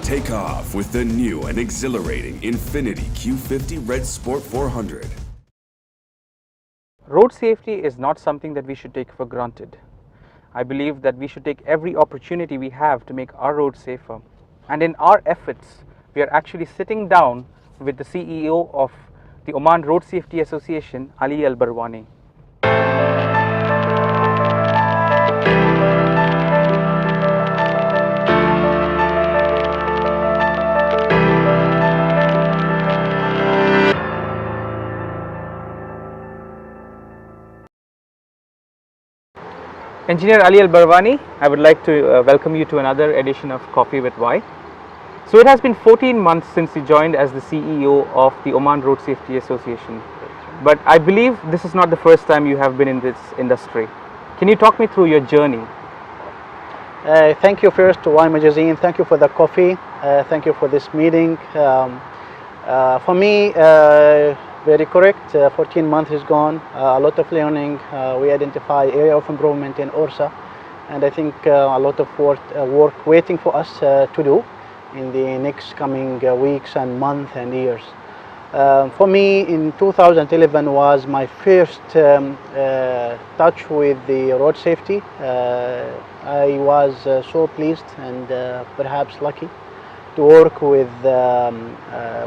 Take off with the new and exhilarating Infiniti Q50 Red Sport 400. Road safety is not something that we should take for granted. I believe that we should take every opportunity we have to make our roads safer. And in our efforts, we are actually sitting down with the CEO of the Oman Road Safety Association, Ali Al Barwani. Engineer Ali Al Barwani, I would like to welcome you to another edition of Coffee with Why. So it has been 14 months since you joined as the CEO of the Oman Road Safety Association. But I believe this is not the first time you have been in this industry. Can you talk me through your journey? Thank you first to Y Magazine. Thank you for the coffee. Thank you for this meeting. For me, very correct. 14 months is gone. A lot of learning. We identify area of improvement in ORSA, and I think a lot of work waiting for us to do in the next coming weeks and months and years. For me, in 2011 was my first touch with the road safety. I was so pleased and perhaps lucky to work with,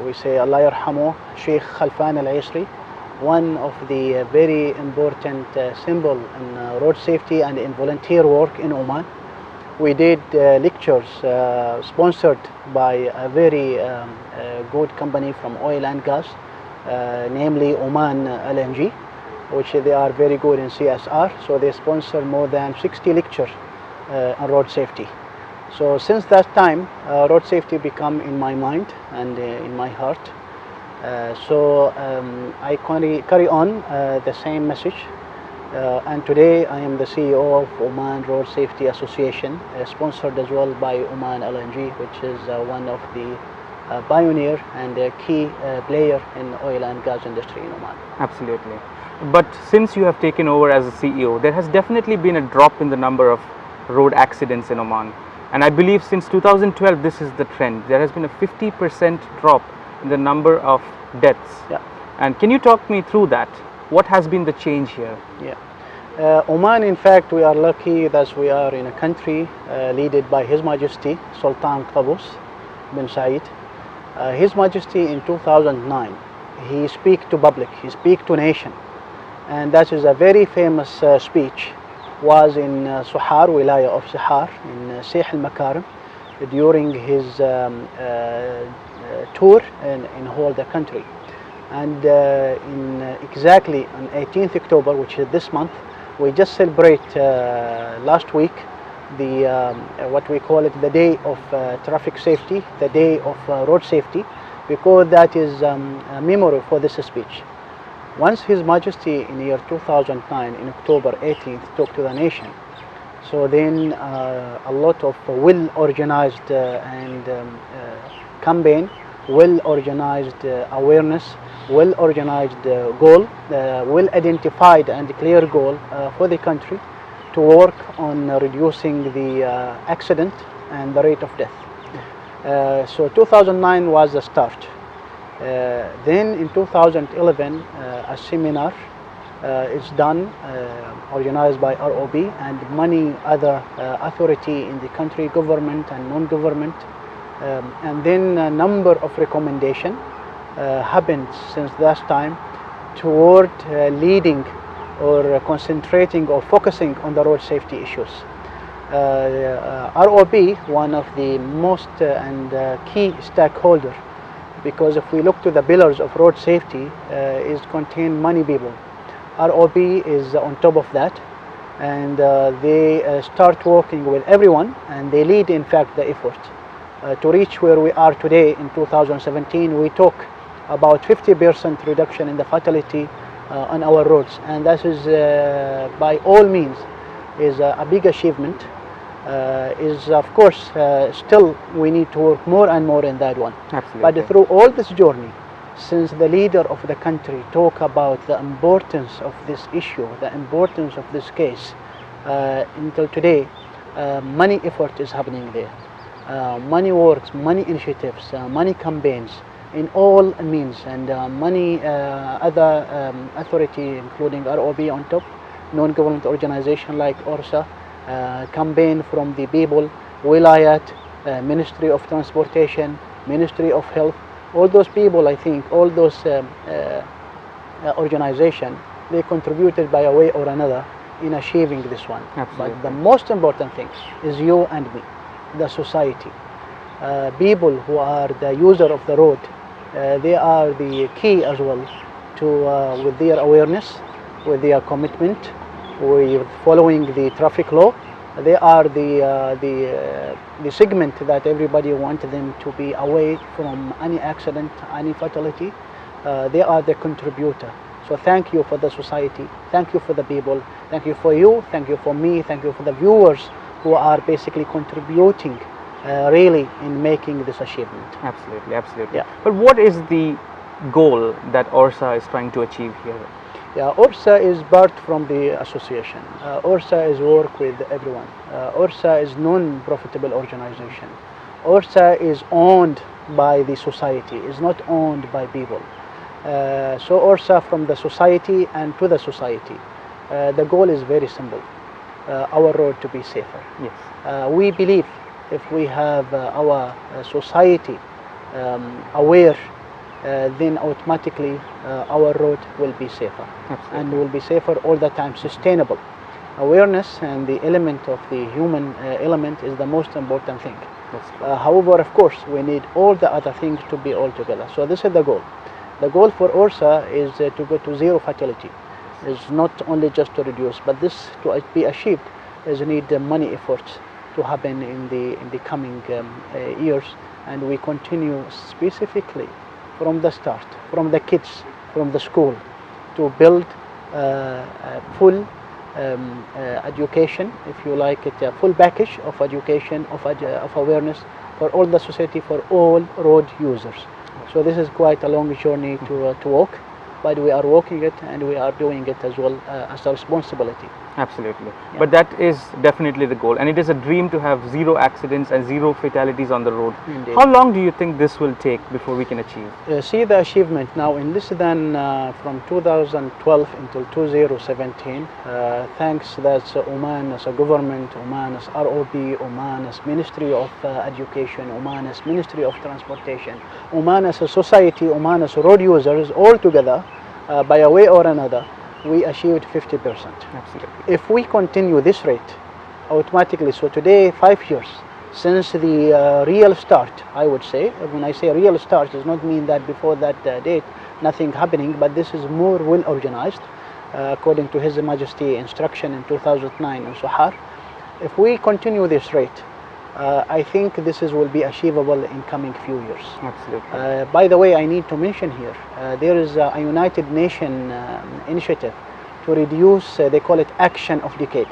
we say, Allah yarhamu, Sheikh Khalfan Al-Isri, one of the very important symbol in road safety and in volunteer work in Oman. We did lectures sponsored by a very good company from oil and gas, namely Oman LNG, which they are very good in CSR. So they sponsor more than 60 lectures on road safety. So since that time, road safety become in my mind and in my heart. I carry on the same message. And today I am the CEO of Oman Road Safety Association, sponsored as well by Oman LNG, which is one of the pioneer and a key player in oil and gas industry in Oman. Absolutely. But since you have taken over as a CEO, there has definitely been a drop in the number of road accidents in Oman. And I believe since 2012, this is the trend. There has been a 50% drop in the number of deaths. Yeah. And can you talk me through that? What has been the change here? Yeah. Oman, in fact, we are lucky that we are in a country led by His Majesty Sultan Qaboos bin Said. His Majesty in 2009, he speak to public, he speak to nation. And that is a very famous speech. Was in Suhar, Wilaya of Suhar, in Sheikh al-Makarim, during his tour in whole the country. And exactly on 18th October, which is this month, we just celebrate last week the what we call it the day of traffic safety, the day of road safety, because that is a memory for this speech. Once His Majesty in year 2009, in October 18th, talked to the nation, so then a lot of well-organized campaign, well-organized awareness, well-organized goal, well-identified and clear goal for the country to work on reducing the accident and the rate of death. So 2009 was the start. Then in 2011, a seminar is done, organized by ROB and many other authority in the country, government and non-government. And then a number of recommendations happened since that time toward leading or concentrating or focusing on the road safety issues. ROB, one of the most and key stakeholder, because if we look to the pillars of road safety, is contain many people. ROB is on top of that, and they start working with everyone, and they lead in fact the effort to reach where we are today. In 2017 we talk about 50% reduction in the fatality on our roads, and that is by all means is a big achievement. Is of course still we need to work more and more in that one. Absolutely. But through all this journey, since the leader of the country talk about the importance of this issue, the importance of this case, until today, many effort is happening there. many works, many initiatives, many campaigns in all means, and many other authority, including ROB on top, non-government organization like ORSA, campaign from the people, Wilayat, Ministry of Transportation, Ministry of Health, all those people, I think, all those organization, they contributed by a way or another in achieving this one. Absolutely. But the most important thing is you and me, the society. People who are the user of the road, they are the key as well to, with their awareness, with their commitment, with following the traffic law. They are the segment that everybody wants them to be away from any accident, any fatality. They are the contributor. So thank you for the society, thank you for the people, thank you for you, thank you for me, thank you for the viewers who are basically contributing really in making this achievement. Absolutely, absolutely. Yeah. But what is the goal that ORSA is trying to achieve here? Yeah, ORSA is birthed from the association. ORSA is work with everyone. ORSA is non-profitable organization. ORSA is owned by the society, is not owned by people. So ORSA from the society and to the society. The goal is very simple, our road to be safer. Yes. We believe if we have our society aware, then automatically our road will be safer. Absolutely. And will be safer all the time, sustainable. Awareness and the element of the human element is the most important thing. That's true. However, of course, we need all the other things to be all together. So this is the goal. The goal for ORSA is to go to zero fatality. It's not only just to reduce, but this to be achieved is need money efforts to happen in the coming years, and we continue specifically from the start, from the kids, from the school, to build full education, if you like it, a full package of education, of awareness for all the society, for all road users. So this is quite a long journey to walk, but we are walking it and we are doing it as well as a responsibility. Absolutely. Yeah. But that is definitely the goal, and it is a dream to have zero accidents and zero fatalities on the road. Indeed. How long do you think this will take before we can achieve? See the achievement now in less than from 2012 until 2017, thanks that Oman as a government, Oman as ROB, Oman as Ministry of Education, Oman as Ministry of Transportation, Oman as a society, Oman as road users, all together by a way or another, we achieved 50%. Absolutely. If we continue this rate, automatically, so today 5 years since the real start, I would say, when I say real start, does not mean that before that date nothing happening, but this is more well organized according to His Majesty instruction in 2009 in Suhar. If we continue this rate, I think this will be achievable in coming few years. Absolutely. By the way, I need to mention here, there is a United Nations initiative to reduce, they call it Action of Decade,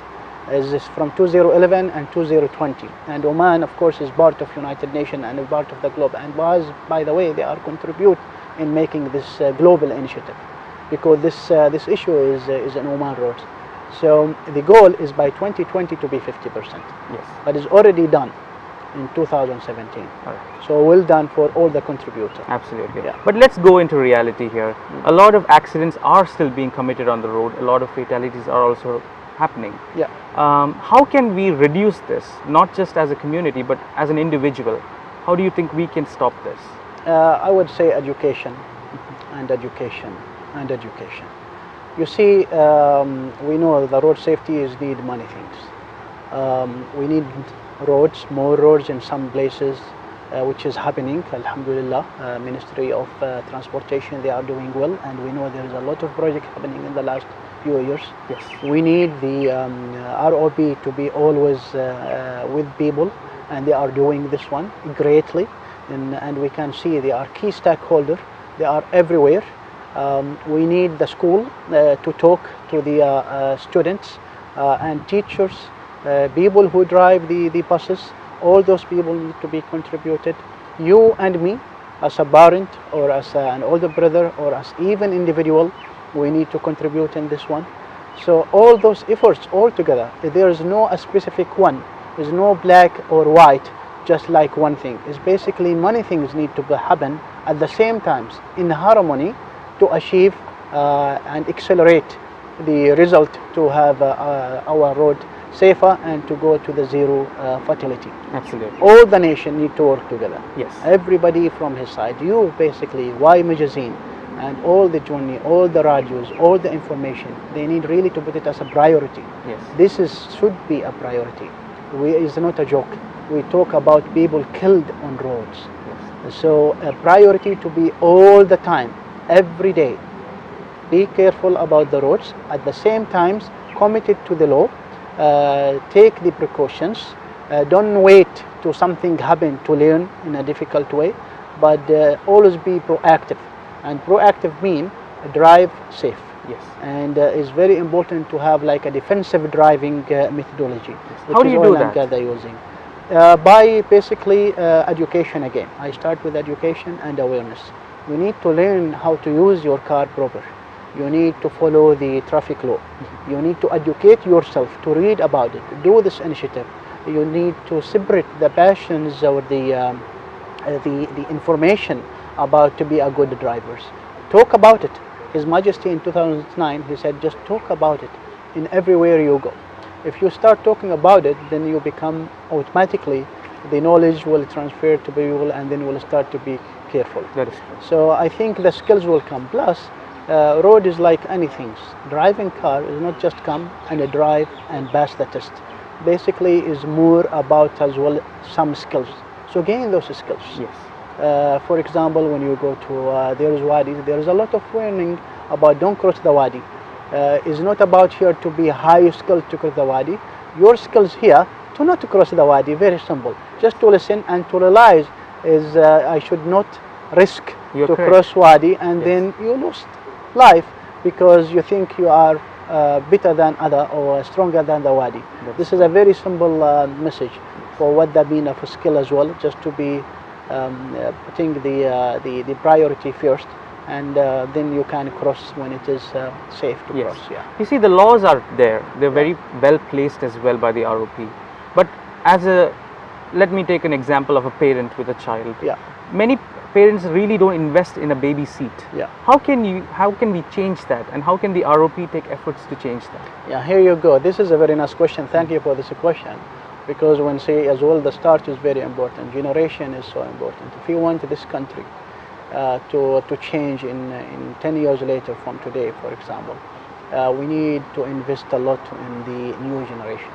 is this from 2011 and 2020. And Oman, of course, is part of United Nations and a part of the globe. And by the way, they are contribute in making this global initiative, because this issue is an Oman road. So the goal is by 2020 to be 50%. Yes. But it's already done in 2017. All right. So well done for all the contributors. Absolutely. Yeah. But let's go into reality here. A lot of accidents are still being committed on the road. A lot of fatalities are also happening. Yeah. How can we reduce this, not just as a community, but as an individual? How do you think we can stop this? I would say education and education and education. You see, we know the road safety is need many things. We need roads, more roads in some places, which is happening, alhamdulillah. Ministry of Transportation, they are doing well, and we know there is a lot of projects happening in the last few years. Yes. We need the ROB to be always with people, and they are doing this one greatly, and we can see they are key stakeholders. They are everywhere. We need the school to talk to the students and teachers, people who drive the buses. All those people need to be contributed. You and me, as a parent or as an older brother or as even individual, we need to contribute in this one. So all those efforts all together, there is no a specific one. There is no black or white. just like one thing. It's basically many things need to happen at the same times in harmony to achieve and accelerate the result to have our road safer and to go to the zero fatality. Absolutely. All the nation need to work together. Yes. Everybody from his side. You basically, Y magazine and all the journey, all the radios, all the information, they need really to put it as a priority. Yes. This should be a priority. It's not a joke. We talk about people killed on roads. Yes. So a priority to be all the time, every day. Be careful about the roads. At the same time, committed to the law. Take the precautions. Don't wait to something happen to learn in a difficult way, but always be proactive. And proactive mean drive safe. Yes. And it's very important to have like a defensive driving methodology. How do you do that? They're using. By basically education again. I start with education and awareness. You need to learn how to use your car proper. You need to follow the traffic law. You need to educate yourself, to read about it, do this initiative. You need to separate the passions or the information about to be a good drivers. Talk about it. His Majesty in 2009, he said, just talk about it in everywhere you go. If you start talking about it, then you become automatically, the knowledge will transfer to people and then you will start to be careful. That is true. So I think the skills will come. Plus, road is like anything. Driving car is not just come and drive and pass the test. Basically is more about as well some skills. So gain those skills. Yes. For example, when you go to there is wadi, there is a lot of warning about don't cross the wadi. It's not about here to be high skilled to cross the wadi. Your skills here to not to cross the wadi, very simple. Just to listen and to realize is I should not risk You're to correct. cross wadi and Yes. then you lose life because you think you are better than other or stronger than the wadi. This is a very simple message for what that mean of a skill as well, just to be putting the priority first, and then you can cross when it is safe to Yes. cross. Yeah. You see, the laws are there. They're very well placed as well by the ROP. But let me take an example of a parent with a child. Yeah. Many parents really don't invest in a baby seat. Yeah. How can we change that, and how can the ROP take efforts to change that? Yeah, here you go. This is a very nice question. Thank you for this question. Because when say as well, the start is very important. Generation is so important. If you want this country to change in 10 years later from today, for example, we need to invest a lot in the new generation.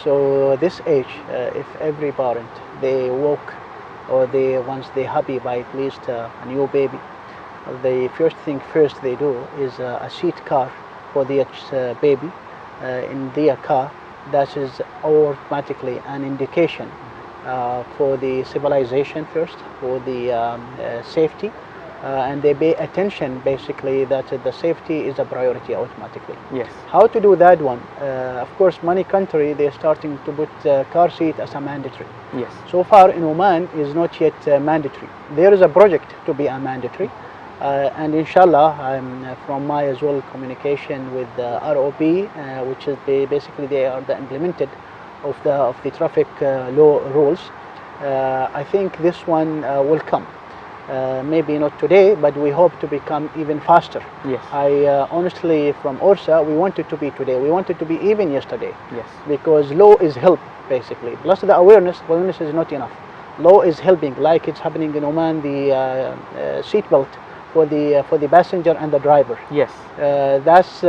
So this age, if every parent, they walk or once they happy by at least a new baby, the first thing they do is a seat car for the baby in their car. That is automatically an indication for the civilization first, for the safety, and they pay attention basically that the safety is a priority automatically. Yes. How to do that one? Of course, many countries they're starting to put car seat as a mandatory. Yes. So far in Oman is not yet mandatory. There is a project to be a mandatory. And inshallah, from my as well communication with the ROP, which is basically they are the implemented of the traffic law rules. I think this one will come. Maybe not today, but we hope to become even faster. Yes. I honestly, from ORSA, we want it to be today. We want it to be even yesterday. Yes. Because law is help basically. Plus the awareness is not enough. Law is helping, like it's happening in Oman, the seat belt for the passenger and the driver. Yes. That's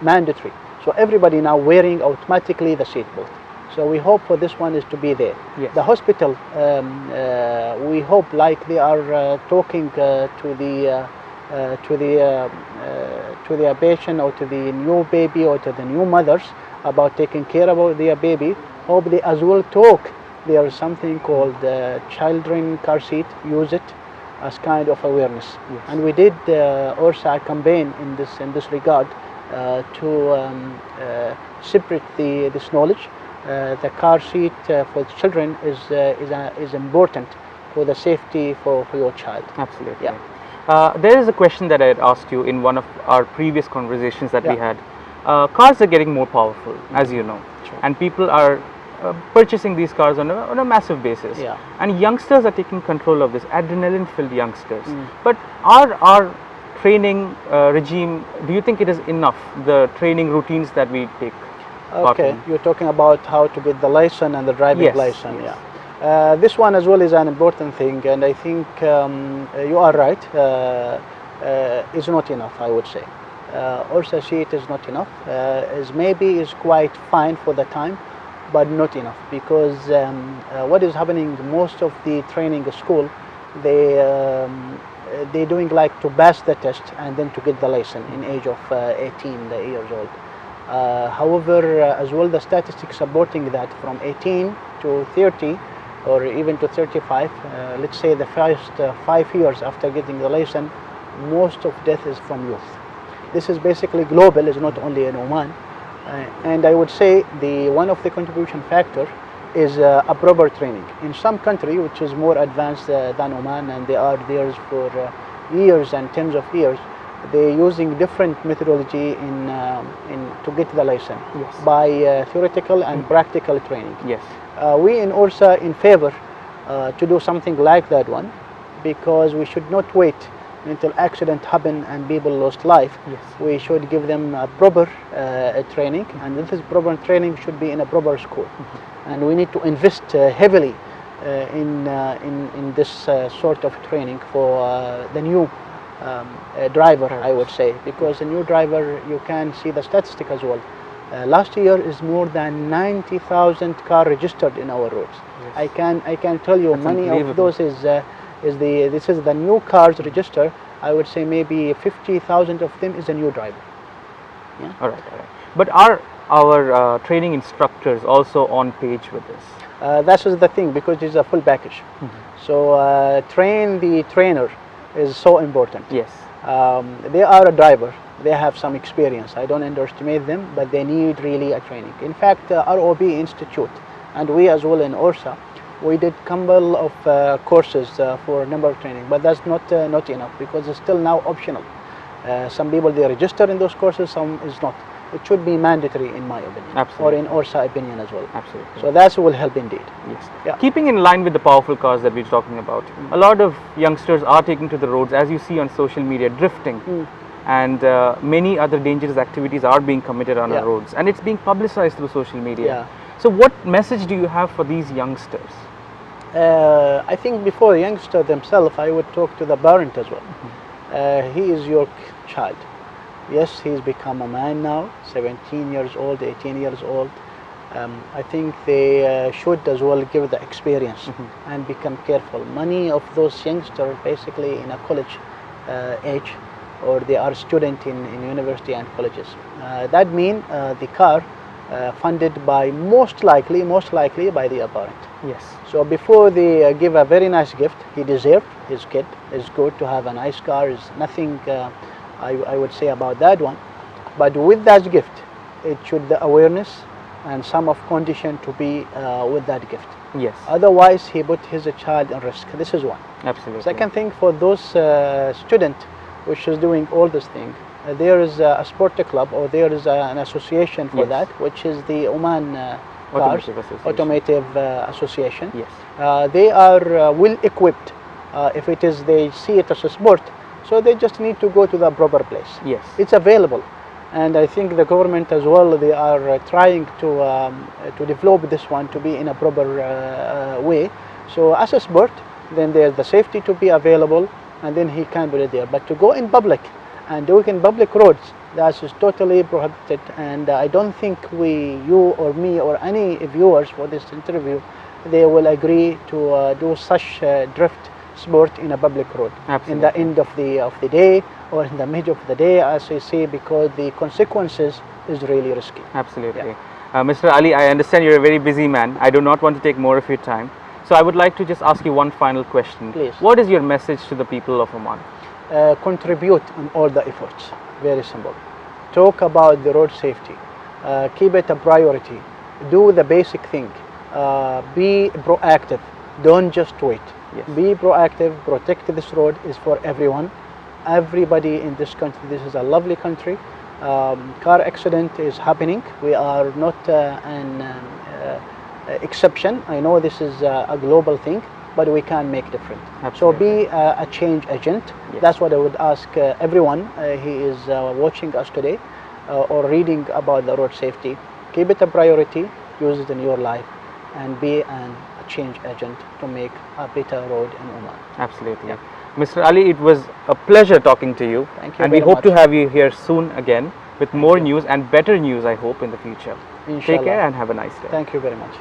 mandatory. So everybody now wearing automatically the seat belt. So we hope for this one is to be there. Yes. The hospital, we hope like they are talking to the patient or to the new baby or to the new mothers about taking care about their baby. Hope they as well talk. There is something called children car seat. Use it as kind of awareness. Yes. And we did ORSA campaign in this regard to separate this knowledge. The car seat for children is important for the safety for your child. Absolutely. Yeah. There is a question that I had asked you in one of our previous conversations that we Yeah. had. Cars are getting more powerful, as you know, Sure. and people are purchasing these cars on a massive basis. Yeah. And youngsters are taking control of this, adrenaline-filled youngsters. But our training regime, do you think it is enough, the training routines that we take? Okay, you're talking about how to get the license and the driving Yes, license. yes. Yeah. This one as well is an important thing, and I think you are right. It's not enough, I would say. ORSA sheet is not enough. Is quite fine for the time, but not enough, because what is happening, most of the training school, they doing like to pass the test and then to get the license in age of 18 years old. However, as well, the statistics supporting that from 18 to 30 or even to 35, let's say the first 5 years after getting the license, most of death is from youth. This is basically global, it's not only in Oman. And I would say one of the contribution factor is a proper training. In some country which is more advanced than Oman, and they are there for years and tens of years, they're using different methodology to get the license. Yes. By theoretical and practical training. Yes. We in ORSA in favor to do something like that one, because we should not wait until accident happen and people lost life. Yes. We should give them a proper training, and this proper training should be in a proper school. And we need to invest heavily in this sort of training for the new driver, I would say, because a new driver, you can see the statistic as well. Last year is more than 90,000 cars registered in our roads. Yes. I can tell you, That's many of those this is the new cars registered. I would say maybe 50,000 of them is a new driver. Yeah. All right. But are our training instructors also on page with this? That is the thing, because it's a full package. So train the trainer is so important. Yes. They are a driver. They have some experience. I don't underestimate them, but they need really a training. In fact, ROB Institute, and we as well in ORSA, we did couple of courses for number of training, but that's not enough, because it's still now optional. Some people, they register in those courses, some is not. It should be mandatory, in my opinion. Absolutely. Or in ORSA opinion as well. Absolutely. So that will help indeed. Yes. Yeah. Keeping in line with the powerful cars that we're talking about, a lot of youngsters are taking to the roads, as you see on social media, drifting. And many other dangerous activities are being committed on our roads, and it's being publicized through social media. Yeah. So what message do you have for these youngsters? I think before youngsters themselves, I would talk to the parent as well. He is your child. Yes, he's become a man now, 17 years old, 18 years old. I think they should as well give the experience and become careful. Many of those youngsters basically in a college age, or they are student in university and colleges. That means the car funded by most likely by the parent. Yes. So before they give a very nice gift, he deserved, his kid is good to have a nice car, is nothing I would say about that one. But with that gift, it should the awareness and some of condition to be with that gift. Yes. Otherwise, he put his child in risk. This is one. Absolutely. Second thing, for those student which is doing all this thing, there is a sport club, or there is an association for that, which is the Oman Automotive Association. Yes. They are well equipped. If it is, they see it as a sport, so they just need to go to the proper place. Yes. It's available, and I think the government as well, they are trying to develop this one to be in a proper way. So as a sport, then there's the safety to be available, and then he can be there. But to go in public and do it in public roads, that is totally prohibited. And I don't think you or me or any viewers for this interview, they will agree to do such drift sport in a public road. Absolutely. In the end of the day, or in the mid of the day, as I say, because the consequences is really risky. Absolutely. Yeah. Mr. Ali, I understand you're a very busy man. I do not want to take more of your time. So I would like to just ask you one final question. Please. What is your message to the people of Oman? Contribute in all the efforts. Very simple. Talk about the road safety. Keep it a priority. Do the basic thing. Be proactive. Don't just wait. Yes. Be proactive. Protect this road is for everyone. Everybody in this country. This is a lovely country. Car accident is happening. We are not exception. I know this is a global thing, but we can make difference. So be a change agent. Yes. That's what I would ask everyone who is watching us today or reading about the road safety. Keep it a priority, use it in your life, and be a change agent to make a better road in Oman. Absolutely. Yeah. Mr. Ali, it was a pleasure talking to you. Thank you and we very hope to much. have you here soon again with more news and better news, I hope, in the future. Inshallah. Take care and have a nice day. Thank you very much.